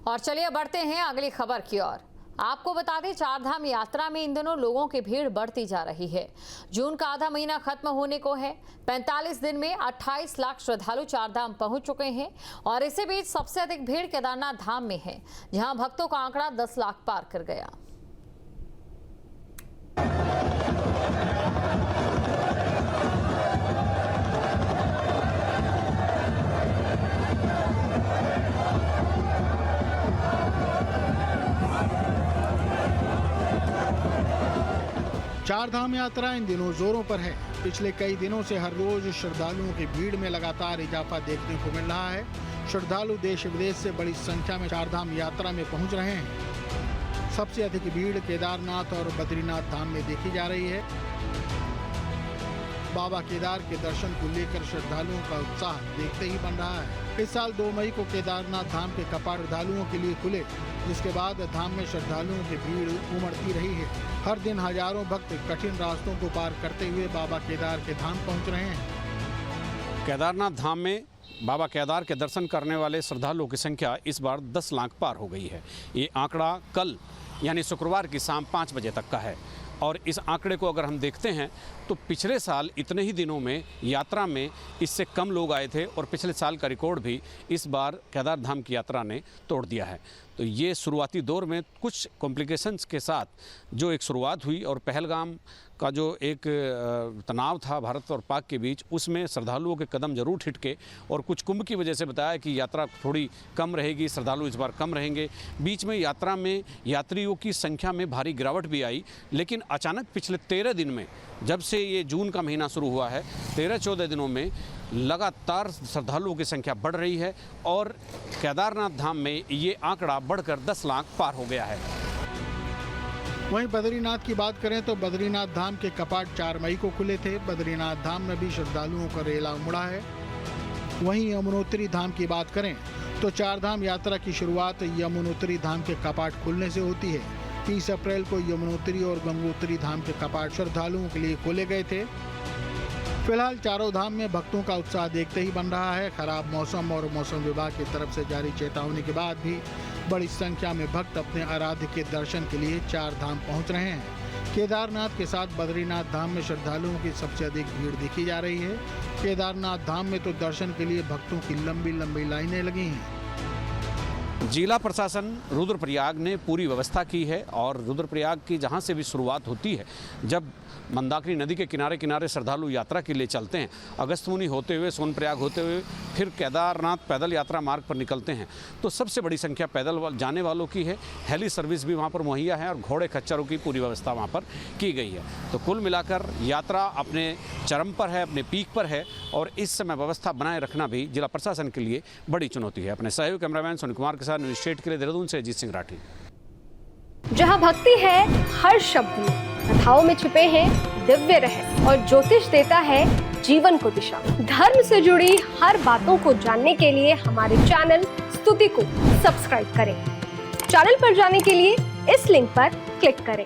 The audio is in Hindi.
और चलिए बढ़ते हैं अगली खबर की ओर। आपको बता दें, चारधाम यात्रा में इन दिनों लोगों की भीड़ बढ़ती जा रही है। जून का आधा महीना खत्म होने को है। 45 दिन में 28 लाख श्रद्धालु चारधाम पहुंच चुके हैं और इसी बीच सबसे अधिक भीड़ केदारनाथ धाम में है, जहां भक्तों का आंकड़ा 10 लाख पार कर गया। चारधाम यात्रा इन दिनों जोरों पर है। पिछले कई दिनों से हर रोज श्रद्धालुओं की भीड़ में लगातार इजाफा देखने को मिल रहा है। श्रद्धालु देश विदेश से बड़ी संख्या में चारधाम यात्रा में पहुंच रहे हैं। सबसे अधिक भीड़ केदारनाथ और बद्रीनाथ धाम में देखी जा रही है। बाबा केदार के दर्शन को लेकर श्रद्धालुओं का उत्साह देखते ही बन रहा है। इस साल 2 मई को केदारनाथ धाम के कपाट श्रद्धालुओं के लिए खुले, जिसके बाद धाम में श्रद्धालुओं की भीड़ उमड़ती रही है। हर दिन हजारों भक्त कठिन रास्तों को पार करते हुए बाबा केदार के धाम पहुंच रहे हैं। केदारनाथ धाम में बाबा केदार के दर्शन करने वाले श्रद्धालुओं की संख्या इस बार 10 लाख पार हो गई है। ये आंकड़ा कल यानी शुक्रवार की शाम 5 बजे तक का है। और इस आंकड़े को अगर हम देखते हैं तो पिछले साल इतने ही दिनों में यात्रा में इससे कम लोग आए थे और पिछले साल का रिकॉर्ड भी इस बार केदार धाम की यात्रा ने तोड़ दिया है। तो ये शुरुआती दौर में कुछ कॉम्प्लिकेशंस के साथ जो एक शुरुआत हुई और पहलगाम का जो एक तनाव था भारत और पाक के बीच, उसमें श्रद्धालुओं के कदम जरूर ठिठके और कुछ कुंभ की वजह से बताया कि यात्रा थोड़ी कम रहेगी, श्रद्धालु इस बार कम रहेंगे। बीच में यात्रा में यात्रियों की संख्या में भारी गिरावट भी आई, लेकिन अचानक पिछले 13 दिन में, जब से ये जून का महीना शुरू हुआ है, 13-14 दिनों में लगातार श्रद्धालुओं की संख्या बढ़ रही है और केदारनाथ धाम में ये आंकड़ा बढ़कर 10 लाख पार हो गया है। वहीं बद्रीनाथ की बात करें तो बद्रीनाथ धाम के कपाट 4 मई को खुले थे। बद्रीनाथ धाम में भी श्रद्धालुओं का रेला उमड़ा है। वहीं यमुनोत्री धाम की बात करें तो चारधाम यात्रा की शुरुआत यमुनोत्री धाम के कपाट खुलने से होती है। 30 अप्रैल को यमुनोत्री और गंगोत्री धाम के कपाट श्रद्धालुओं के लिए खोले गए थे। फिलहाल चारों धाम में भक्तों का उत्साह देखते ही बन रहा है। खराब मौसम और मौसम विभाग की तरफ से जारी चेतावनी के बाद भी बड़ी संख्या में भक्त अपने आराध्य के दर्शन के लिए चार धाम पहुंच रहे हैं। केदारनाथ के साथ बद्रीनाथ धाम में श्रद्धालुओं की सबसे अधिक भीड़ देखी जा रही है। केदारनाथ धाम में तो दर्शन के लिए भक्तों की लंबी लंबी लाइनें लगी हैं। जिला प्रशासन रुद्रप्रयाग ने पूरी व्यवस्था की है और रुद्रप्रयाग की जहां से भी शुरुआत होती है, जब मंदाकिनी नदी के किनारे किनारे श्रद्धालु यात्रा के लिए चलते हैं, अगस्त्यमुनि होते हुए, सोनप्रयाग होते हुए फिर केदारनाथ पैदल यात्रा मार्ग पर निकलते हैं, तो सबसे बड़ी संख्या पैदल जाने वालों की है। हेली सर्विस भी वहाँ पर मुहैया है और घोड़े खच्चरों की पूरी व्यवस्था वहाँ पर की गई है। तो कुल मिलाकर यात्रा अपने चरम पर है, अपने पीक पर है और इस समय व्यवस्था बनाए रखना भी जिला प्रशासन के लिए बड़ी चुनौती है। अपने सहयोगी कैमरामैन सोनी कुमार के साथ न्यूज़ स्टेट के लिए देहरादून से अजीत सिंह राठी। जहां भक्ति है हर शब्द में, कथाओं में छुपे हैं दिव्य रहस्य और ज्योतिष देता है जीवन को दिशा। धर्म से जुड़ी हर बातों को जानने के लिए हमारे चैनल स्तुति को सब्सक्राइब करें। चैनल पर जाने के लिए इस लिंक पर क्लिक करें।